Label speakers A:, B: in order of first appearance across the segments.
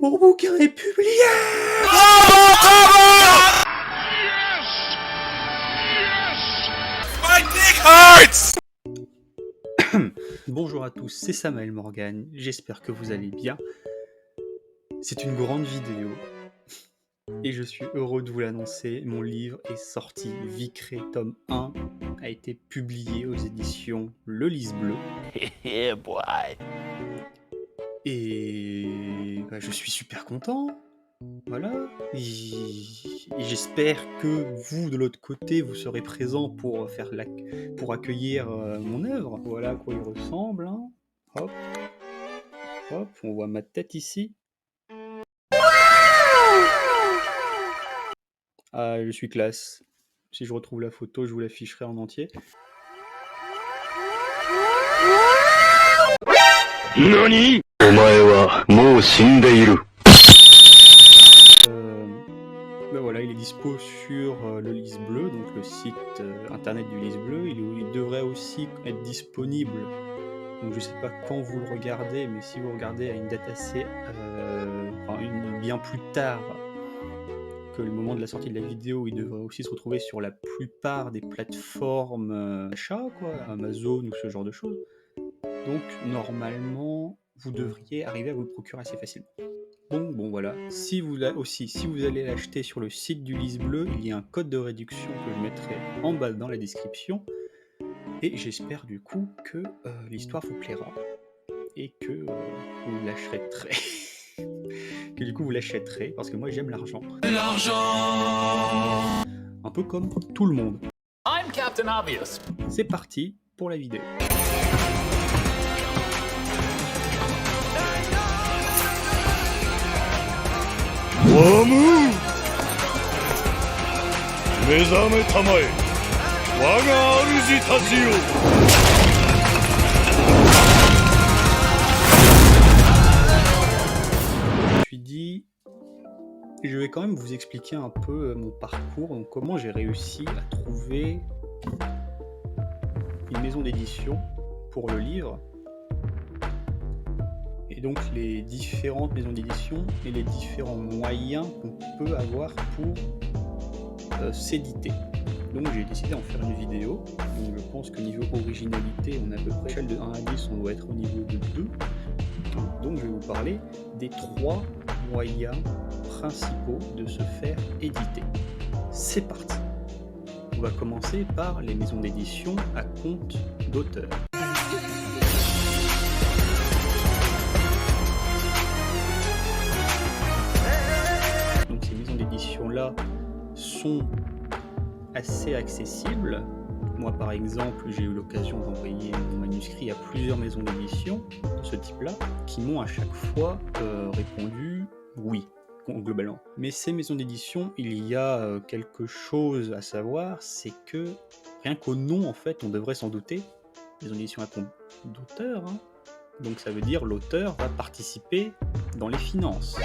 A: Mon bouquin est publié!
B: My dick hurts!
A: Bonjour à tous, c'est Samael Morgan, j'espère que vous allez bien. C'est une grande vidéo et je suis heureux de vous l'annoncer, mon livre est sorti, Vicré tome 1 a été publié aux éditions Le Lys Bleu.
B: Yeah, boy.
A: Et je suis super content, voilà. Et j'espère que vous, de l'autre côté, vous serez présents pour accueillir mon œuvre. Voilà à quoi il ressemble, hein. Hop, hop, on voit ma tête ici. Ah, je suis classe. Si je retrouve la photo, je vous l'afficherai en entier.
B: Nani? Omae wa mou shindeiru.
A: Ben voilà, il est dispo sur le Lys Bleu, donc le site internet du Lys Bleu. Il devrait aussi être disponible. Donc je sais pas quand vous le regardez, mais si vous regardez à une date assez, bien plus tard que le moment de la sortie de la vidéo, il devrait aussi se retrouver sur la plupart des plateformes d'achat, quoi, Amazon ou ce genre de choses. Donc normalement, vous devriez arriver à vous le procurer assez facilement. Bon voilà. Si vous allez l'acheter sur le site du Lys Bleu, il y a un code de réduction que je mettrai en bas dans la description. Et j'espère du coup que l'histoire vous plaira et que vous l'achèterez. Que du coup vous l'achèterez parce que moi j'aime l'argent.
B: L'argent.
A: Un peu comme tout le monde.
B: I'm Captain Obvious.
A: C'est parti pour la vidéo.
C: Wamu! Mezame tamae! Waga aruji tachi yo!
A: Je me suis dit, je vais quand même vous expliquer un peu mon parcours, donc comment j'ai réussi à trouver une maison d'édition pour le livre. Et donc les différentes maisons d'édition et les différents moyens qu'on peut avoir pour s'éditer. Donc j'ai décidé d'en faire une vidéo. Donc je pense que niveau originalité, on est à peu près, échelle de 1 à 10, on doit être au niveau de 2. Donc je vais vous parler des 3 moyens principaux de se faire éditer. C'est parti. On va commencer par les maisons d'édition à compte d'auteur. Donc ces maisons d'édition là sont assez accessibles. Moi par exemple, j'ai eu l'occasion d'envoyer mon manuscrit à plusieurs maisons d'édition de ce type-là, qui m'ont à chaque fois répondu oui, globalement. Mais ces maisons d'édition, il y a quelque chose à savoir, c'est que rien qu'au nom en fait, on devrait s'en douter. Maisons d'édition à compte d'auteur, hein. Donc ça veut dire l'auteur va participer dans les finances.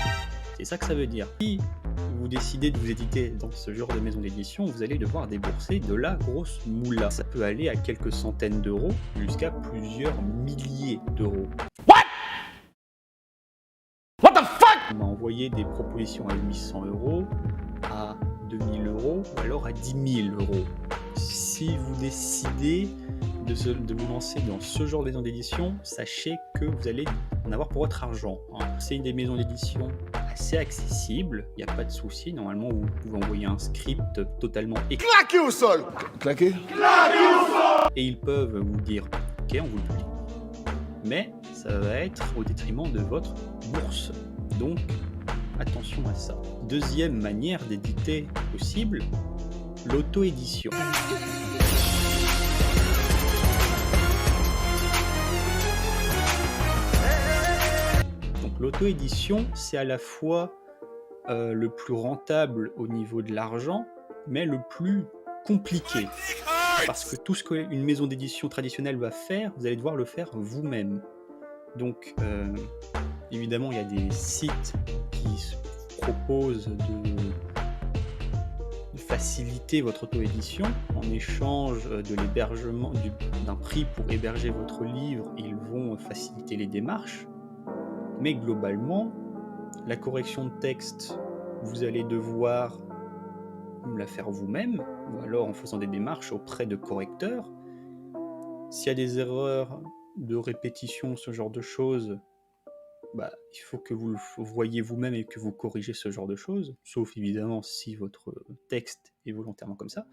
A: C'est ça que ça veut dire. Si vous décidez de vous éditer dans ce genre de maison d'édition, vous allez devoir débourser de la grosse moula. Ça peut aller à quelques centaines d'euros jusqu'à plusieurs milliers d'euros.
B: What the fuck?
A: On m'a envoyé des propositions à 800 euros, à 2000 euros ou alors à 10 000 euros. Si vous décidez de vous lancer dans ce genre de maison d'édition, sachez que vous allez en avoir pour votre argent, hein. C'est une des maisons d'édition assez accessible, il n'y a pas de souci. Normalement, vous pouvez envoyer un script totalement écrit.
C: Claqué au sol! Claqué?
A: Et ils peuvent vous dire ok, on vous le publie. Mais ça va être au détriment de votre bourse. Donc attention à ça. Deuxième manière d'éditer possible, l'auto-édition. Donc l'auto-édition, c'est à la fois le plus rentable au niveau de l'argent, mais le plus compliqué. Parce que tout ce qu'une maison d'édition traditionnelle va faire, vous allez devoir le faire vous-même. Donc, évidemment, il y a des sites qui se proposent de faciliter votre auto-édition en échange de l'hébergement, d'un prix pour héberger votre livre. Ils vont faciliter les démarches. Mais globalement, La correction de texte, vous allez devoir la faire vous-même, ou alors en faisant des démarches auprès de correcteurs. S'il y a des erreurs de répétition, ce genre de choses, il faut que vous le voyez vous-même et que vous corrigez ce genre de choses, sauf évidemment si votre texte est volontairement comme ça.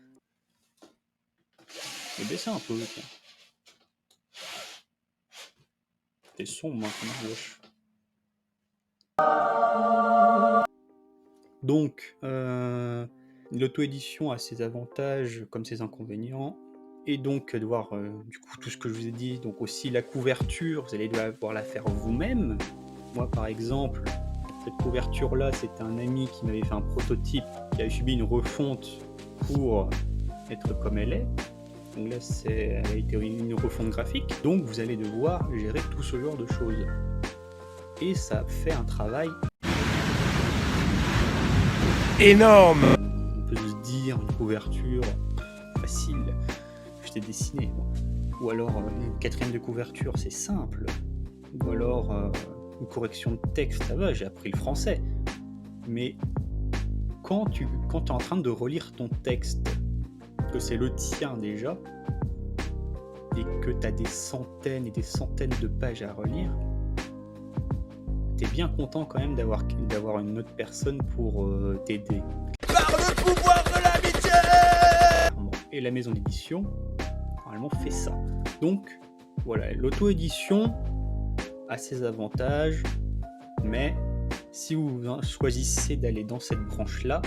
A: Et baissez un peu, tiens. C'est sombre maintenant, wesh. Donc, l'auto-édition a ses avantages comme ses inconvénients, et donc de voir du coup tout ce que je vous ai dit, donc aussi la couverture, vous allez devoir la faire vous-même. Moi par exemple, cette couverture là, c'était un ami qui m'avait fait un prototype, qui avait subi une refonte pour être comme elle est. Donc là, elle a été une refonte graphique, donc vous allez devoir gérer tout ce genre de choses. Et ça fait un travail
C: énorme.
A: On peut se dire une couverture facile, je t'ai dessiné. Ou alors une quatrième de couverture, c'est simple. Ou alors une correction de texte, ça va, j'ai appris le français. Mais quand tu es en train de relire ton texte, que c'est le tien déjà, et que tu as des centaines et des centaines de pages à relire, t'es bien content quand même d'avoir une autre personne pour t'aider.
C: Par le pouvoir de l'amitié.
A: Et la maison d'édition, normalement, fait ça. Donc, voilà, l'auto-édition a ses avantages, mais si vous choisissez d'aller dans cette branche-là,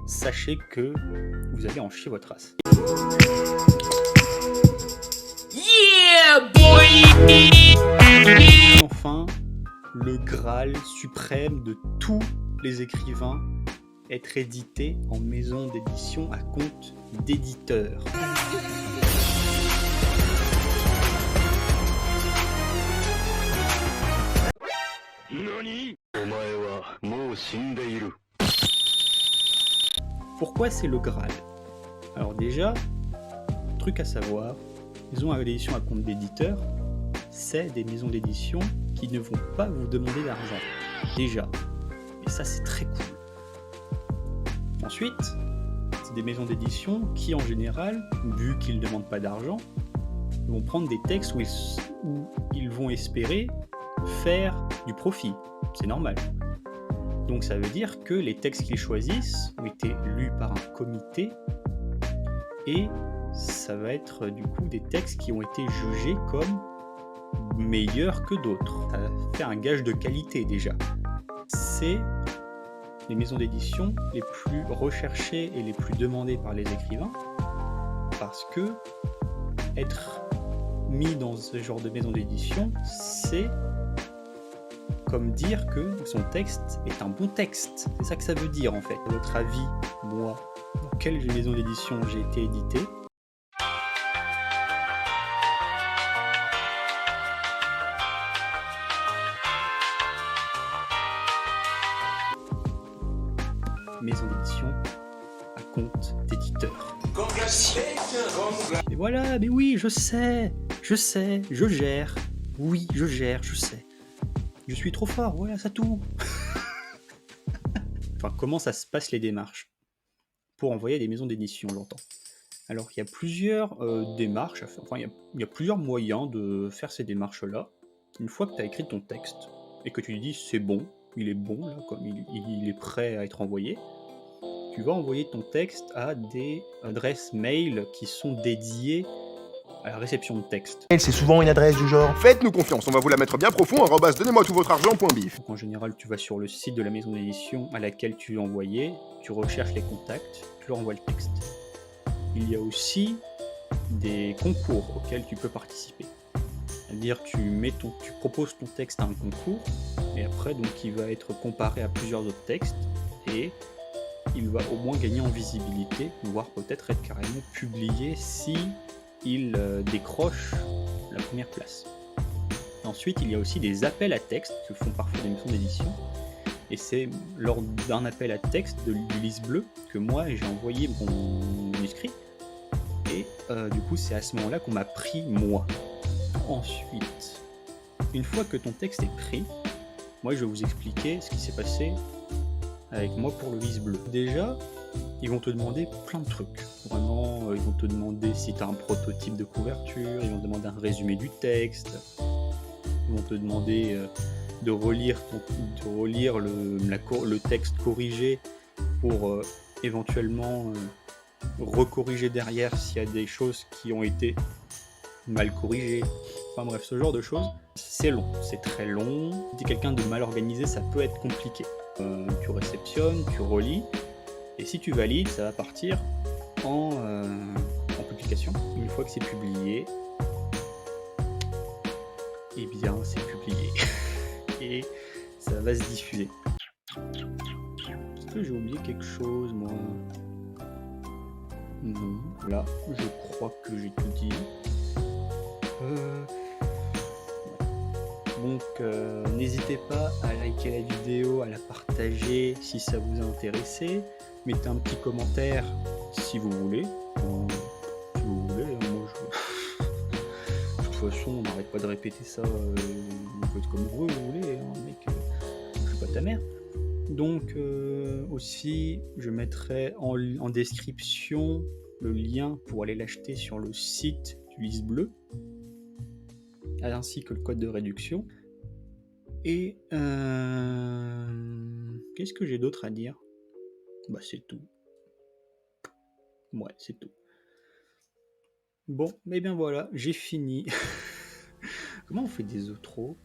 A: sachez que vous allez en chier votre race.
B: Yeah, boy!
A: Enfin, le Graal suprême de tous les écrivains, être édité en maison d'édition à compte d'éditeur.
B: Nani? Omae wa mou shindeiru.
A: Pourquoi c'est le Graal? Alors déjà, truc à savoir, maison d'édition à compte d'éditeur, c'est des maisons d'édition qui ne vont pas vous demander d'argent. Déjà. Et ça, c'est très cool. Ensuite, c'est des maisons d'édition qui, en général, vu qu'ils ne demandent pas d'argent, vont prendre des textes où ils vont espérer faire du profit. C'est normal. Donc ça veut dire que les textes qu'ils choisissent ont été lus par un comité, et ça va être du coup des textes qui ont été jugés comme meilleurs que d'autres. Ça fait un gage de qualité déjà. C'est les maisons d'édition les plus recherchées et les plus demandées par les écrivains, parce que être mis dans ce genre de maison d'édition, c'est comme dire que son texte est un bon texte. C'est ça que ça veut dire en fait. À votre avis, moi, dans quelle maison d'édition j'ai été édité? Maison d'édition à compte d'éditeur. Et voilà, mais oui, je sais, je gère. Oui, je gère, je sais. Je suis trop fort, voilà, ça tout. Enfin, comment ça se passe les démarches pour envoyer à des maisons d'édition, j'entends. Alors, il y a plusieurs démarches à faire. Enfin, il y a plusieurs moyens de faire ces démarches-là. Une fois que tu as écrit ton texte et que tu dis c'est bon, il est bon, là, comme il est prêt à être envoyé, tu vas envoyer ton texte à des adresses mail qui sont dédiées à la réception de texte.
D: C'est souvent une adresse du genre
C: Faites-nous confiance, on va vous la mettre bien profond, donnez-moi tout votre argent.bif.
A: Donc en général, tu vas sur le site de la maison d'édition à laquelle tu veux envoyer, tu recherches les contacts, tu leur envoies le texte. Il y a aussi des concours auxquels tu peux participer. C'est-à-dire tu proposes ton texte à un concours, et après donc il va être comparé à plusieurs autres textes, et il va au moins gagner en visibilité, voire peut-être être carrément publié si il décroche la première place. Ensuite, il y a aussi des appels à texte que font parfois des maisons d'édition, et c'est lors d'un appel à texte du Lys Bleu que moi j'ai envoyé mon manuscrit, et du coup c'est à ce moment-là qu'on m'a pris moi. Ensuite, une fois que ton texte est pris, moi je vais vous expliquer ce qui s'est passé avec moi pour le lys bleu. Déjà, ils vont te demander plein de trucs. Vraiment, ils vont te demander si tu as un prototype de couverture, ils vont te demander un résumé du texte, ils vont te demander de relire le texte corrigé pour éventuellement recorriger derrière s'il y a des choses qui ont été mal corrigées. Enfin bref, ce genre de choses, c'est long, c'est très long. Si t'es quelqu'un de mal organisé, ça peut être compliqué. Tu réceptionnes, tu relis, et si tu valides, ça va partir en publication. Une fois que c'est publié, eh bien c'est publié. Et ça va se diffuser. Est-ce que j'ai oublié quelque chose, moi? Non, là, je crois que j'ai tout dit. Donc, n'hésitez pas à liker la vidéo, à la partager si ça vous a intéressé. Mettez un petit commentaire si vous voulez. Si vous voulez, moi de toute façon, on n'arrête pas de répéter ça. Vous faites comme vous voulez, hein, mec. Je suis pas ta mère. Donc, aussi, je mettrai en description le lien pour aller l'acheter sur le site du lys bleu, ainsi que le code de réduction. Et qu'est-ce que j'ai d'autre à dire? Bah c'est tout. Ouais, c'est tout. Bon, mais bien voilà, j'ai fini. Comment on fait des outros?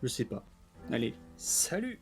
A: Je sais pas. Allez, salut!